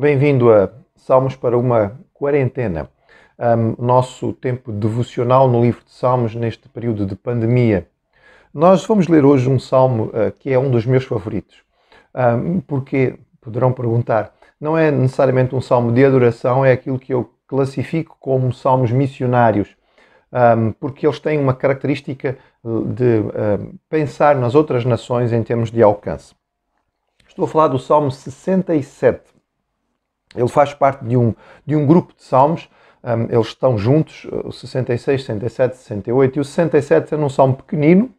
Bem-vindo a Salmos para uma Quarentena, nosso tempo devocional no livro de Salmos neste período de pandemia. Nós vamos ler hoje um salmo que é um dos meus favoritos, porque, poderão perguntar, não é necessariamente um salmo de adoração, é aquilo que eu classifico como salmos missionários, porque eles têm uma característica de pensar nas outras nações em termos de alcance. Estou a falar do Salmo 67. Ele faz parte de um grupo de salmos, eles estão juntos, o 66, 67, 68, e o 67 é um salmo pequenino,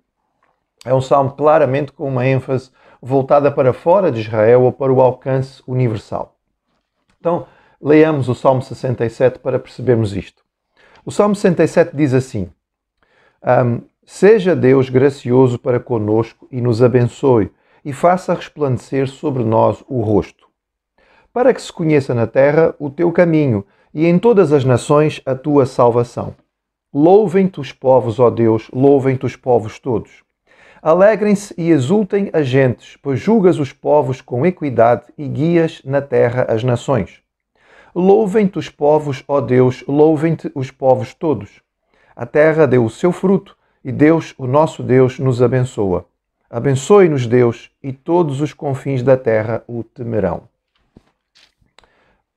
é um salmo claramente com uma ênfase voltada para fora de Israel ou para o alcance universal. Então, leiamos o Salmo 67 para percebermos isto. O Salmo 67 diz assim: Seja Deus gracioso para conosco e nos abençoe, e faça resplandecer sobre nós o rosto, para que se conheça na terra o teu caminho e em todas as nações a tua salvação. Louvem-te os povos, ó Deus, louvem-te os povos todos. Alegrem-se e exultem as gentes, pois julgas os povos com equidade e guias na terra as nações. Louvem-te os povos, ó Deus, louvem-te os povos todos. A terra deu o seu fruto e Deus, o nosso Deus, nos abençoa. Abençoe-nos, Deus, e todos os confins da terra o temerão.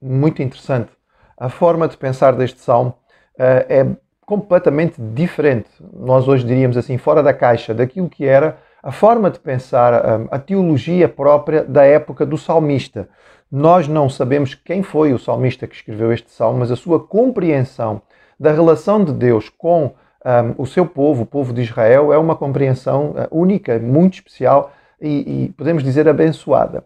Muito interessante. A forma de pensar deste salmo é completamente diferente. Nós hoje diríamos assim, fora da caixa, daquilo que era a forma de pensar, a teologia própria da época do salmista. Nós não sabemos quem foi o salmista que escreveu este salmo, mas a sua compreensão da relação de Deus com o seu povo, o povo de Israel, é uma compreensão única, muito especial e podemos dizer abençoada.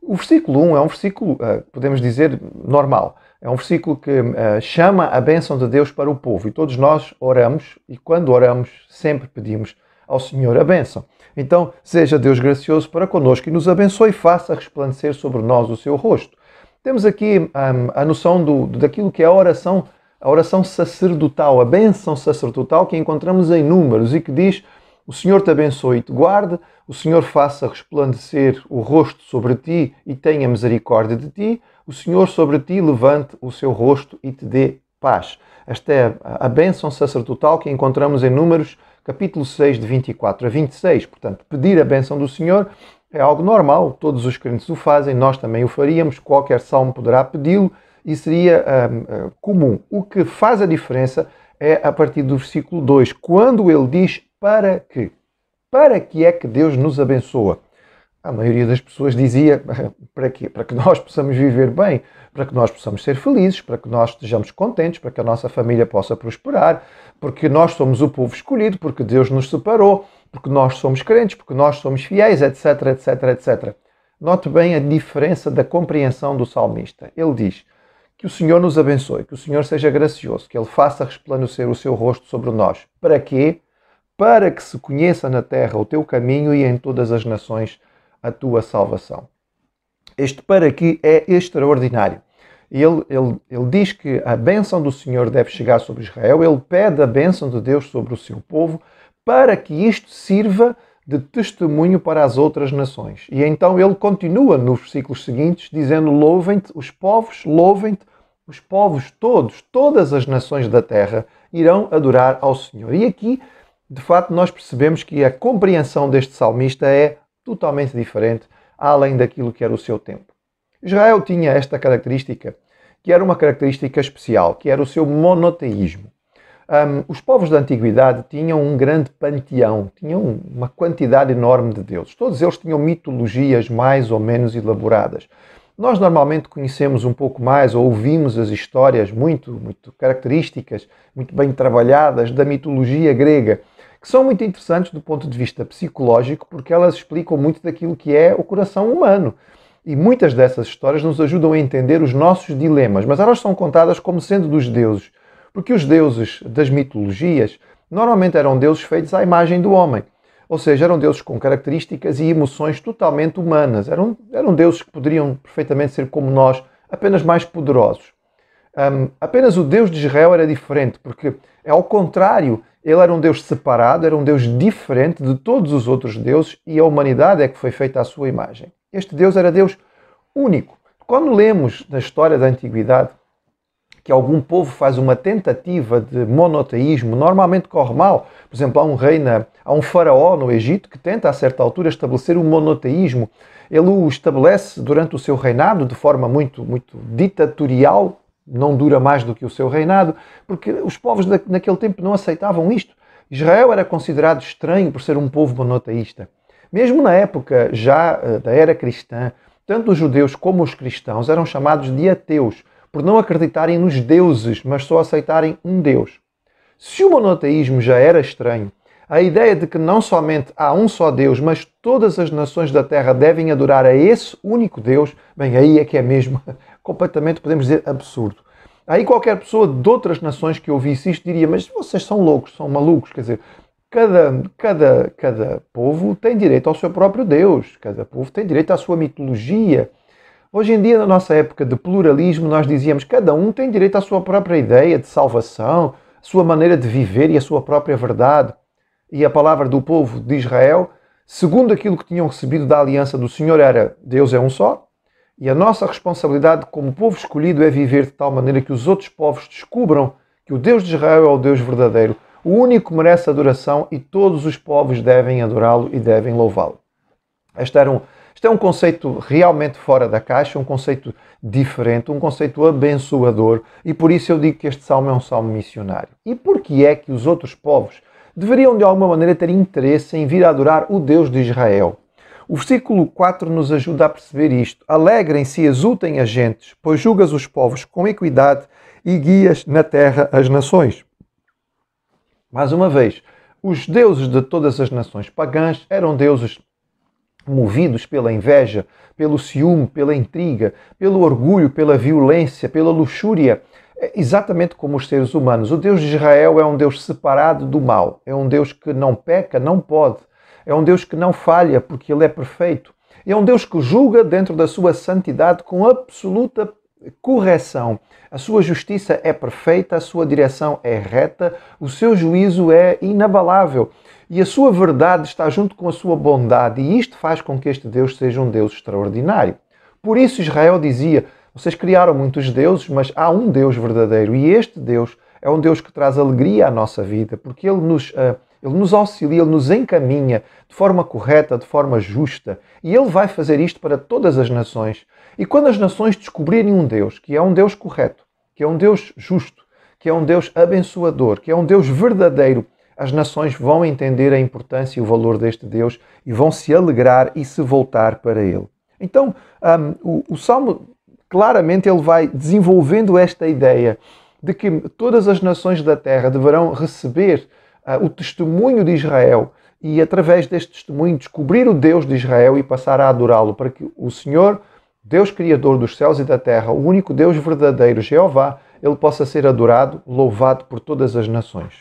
O versículo 1 é um versículo, podemos dizer, normal. É um versículo que chama a bênção de Deus para o povo. E todos nós oramos, e quando oramos, sempre pedimos ao Senhor a bênção. Então, seja Deus gracioso para conosco e nos abençoe e faça resplandecer sobre nós o seu rosto. Temos aqui a noção daquilo que é a oração sacerdotal, a bênção sacerdotal que encontramos em Números e que diz: o Senhor te abençoe e te guarde, o Senhor faça resplandecer o rosto sobre ti e tenha misericórdia de ti, o Senhor sobre ti levante o seu rosto e te dê paz. Esta é a bênção sacerdotal que encontramos em Números, capítulo 6, de 24 a 26. Portanto, pedir a bênção do Senhor é algo normal, todos os crentes o fazem, nós também o faríamos, qualquer salmo poderá pedi-lo e seria comum. O que faz a diferença é a partir do versículo 2, quando ele diz para que. Para que é que Deus nos abençoa? A maioria das pessoas dizia para quê? Para que nós possamos viver bem, para que nós possamos ser felizes, para que nós estejamos contentes, para que a nossa família possa prosperar, porque nós somos o povo escolhido, porque Deus nos separou, porque nós somos crentes, porque nós somos fiéis, etc, etc, etc. Note bem a diferença da compreensão do salmista. Ele diz que o Senhor nos abençoe, que o Senhor seja gracioso, que Ele faça resplandecer o seu rosto sobre nós. Para quê? Para que se conheça na terra o teu caminho e em todas as nações a tua salvação. Este para que é extraordinário. Ele diz que a bênção do Senhor deve chegar sobre Israel, ele pede a bênção de Deus sobre o seu povo, para que isto sirva de testemunho para as outras nações. E então ele continua nos versículos seguintes, dizendo: louvem-te os povos todos, todas as nações da terra irão adorar ao Senhor. E aqui, de facto, nós percebemos que a compreensão deste salmista é totalmente diferente, além daquilo que era o seu tempo. Israel tinha esta característica, que era uma característica especial, que era o seu monoteísmo. Os povos da antiguidade tinham um grande panteão, tinham uma quantidade enorme de deuses. Todos eles tinham mitologias mais ou menos elaboradas. Nós normalmente conhecemos um pouco mais ou ouvimos as histórias muito características, muito bem trabalhadas da mitologia grega, que são muito interessantes do ponto de vista psicológico, porque elas explicam muito daquilo que é o coração humano. E muitas dessas histórias nos ajudam a entender os nossos dilemas, mas elas são contadas como sendo dos deuses, porque os deuses das mitologias normalmente eram deuses feitos à imagem do homem. Ou seja, eram deuses com características e emoções totalmente humanas. Eram deuses que poderiam perfeitamente ser como nós, apenas mais poderosos. Apenas o Deus de Israel era diferente, porque, ao contrário, ele era um Deus separado, era um Deus diferente de todos os outros deuses e a humanidade é que foi feita à sua imagem. Este Deus era Deus único, Quando lemos na história da Antiguidade que algum povo faz uma tentativa de monoteísmo, normalmente corre mal. Por exemplo, há um faraó no Egito que tenta, a certa altura, estabelecer o monoteísmo. Ele o estabelece durante o seu reinado de forma muito ditatorial, não dura mais do que o seu reinado, porque os povos naquele tempo não aceitavam isto. Israel era considerado estranho por ser um povo monoteísta. Mesmo na época já da era cristã, tanto os judeus como os cristãos eram chamados de ateus, por não acreditarem nos deuses, mas só aceitarem um Deus. Se o monoteísmo já era estranho, a ideia de que não somente há um só Deus, mas todas as nações da Terra devem adorar a esse único Deus, bem, aí é que é mesmo completamente, podemos dizer, absurdo. Aí qualquer pessoa de outras nações que ouvisse isto diria, mas vocês são loucos, são malucos, quer dizer, cada povo tem direito ao seu próprio Deus, cada povo tem direito à sua mitologia. Hoje em dia, na nossa época de pluralismo, nós dizíamos que cada um tem direito à sua própria ideia de salvação, a sua maneira de viver e a sua própria verdade. E a palavra do povo de Israel, segundo aquilo que tinham recebido da aliança do Senhor, era Deus é um só. E a nossa responsabilidade como povo escolhido é viver de tal maneira que os outros povos descubram que o Deus de Israel é o Deus verdadeiro, o único que merece adoração e todos os povos devem adorá-lo e devem louvá-lo. Este é um conceito realmente fora da caixa, um conceito diferente, um conceito abençoador, e por isso eu digo que este salmo é um salmo missionário. E por que é que os outros povos deveriam de alguma maneira ter interesse em vir a adorar o Deus de Israel? O versículo 4 nos ajuda a perceber isto. Alegrem-se e exultem as gentes, pois julgas os povos com equidade e guias na terra as nações. Mais uma vez, os deuses de todas as nações pagãs eram deuses movidos pela inveja, pelo ciúme, pela intriga, pelo orgulho, pela violência, pela luxúria, exatamente como os seres humanos. O Deus de Israel é um Deus separado do mal, é um Deus que não peca, não pode, é um Deus que não falha porque Ele é perfeito, é um Deus que julga dentro da sua santidade com absoluta correção. A sua justiça é perfeita, a sua direção é reta, o seu juízo é inabalável. E a sua verdade está junto com a sua bondade, e isto faz com que este Deus seja um Deus extraordinário. Por isso Israel dizia, vocês criaram muitos deuses, mas há um Deus verdadeiro, e este Deus é um Deus que traz alegria à nossa vida, porque Ele nos auxilia, Ele nos encaminha de forma correta, de forma justa, e Ele vai fazer isto para todas as nações. E quando as nações descobrirem um Deus, que é um Deus correto, que é um Deus justo, que é um Deus abençoador, que é um Deus verdadeiro, as nações vão entender a importância e o valor deste Deus e vão se alegrar e se voltar para Ele. Então, o Salmo, claramente, ele vai desenvolvendo esta ideia de que todas as nações da terra deverão receber o testemunho de Israel e, através deste testemunho, descobrir o Deus de Israel e passar a adorá-lo, para que o Senhor, Deus Criador dos céus e da terra, o único Deus verdadeiro, Jeová, ele possa ser adorado, louvado por todas as nações.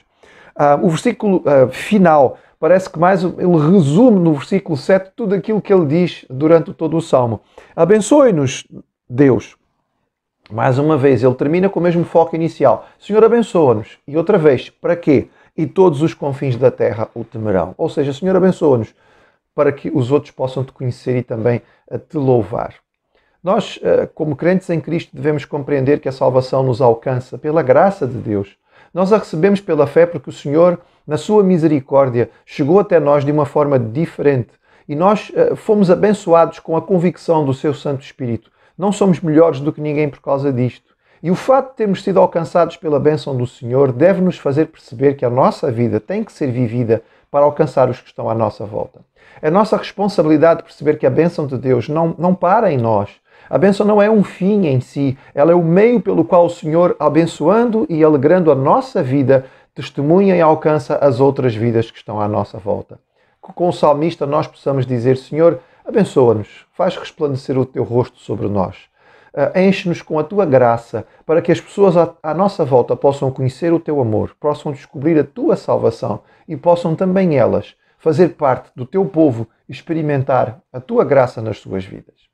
O versículo final parece que mais ele resume no versículo 7 tudo aquilo que ele diz durante todo o Salmo. Abençoe-nos, Deus. Mais uma vez, ele termina com o mesmo foco inicial. Senhor, abençoa-nos. E outra vez, para quê? E todos os confins da terra o temerão. Ou seja, Senhor, abençoa-nos para que os outros possam te conhecer e também te louvar. Nós, como crentes em Cristo, devemos compreender que a salvação nos alcança pela graça de Deus. Nós a recebemos pela fé porque o Senhor, na sua misericórdia, chegou até nós de uma forma diferente. E nós fomos abençoados com a convicção do seu Santo Espírito. Não somos melhores do que ninguém por causa disto. E o fato de termos sido alcançados pela bênção do Senhor deve nos fazer perceber que a nossa vida tem que ser vivida para alcançar os que estão à nossa volta. É nossa responsabilidade perceber que a bênção de Deus não para em nós. A bênção não é um fim em si, ela é o meio pelo qual o Senhor, abençoando e alegrando a nossa vida, testemunha e alcança as outras vidas que estão à nossa volta. Que com o salmista nós possamos dizer, Senhor, abençoa-nos, faz resplandecer o teu rosto sobre nós. Enche-nos com a tua graça para que as pessoas à nossa volta possam conhecer o teu amor, possam descobrir a tua salvação e possam também elas fazer parte do teu povo e experimentar a tua graça nas suas vidas.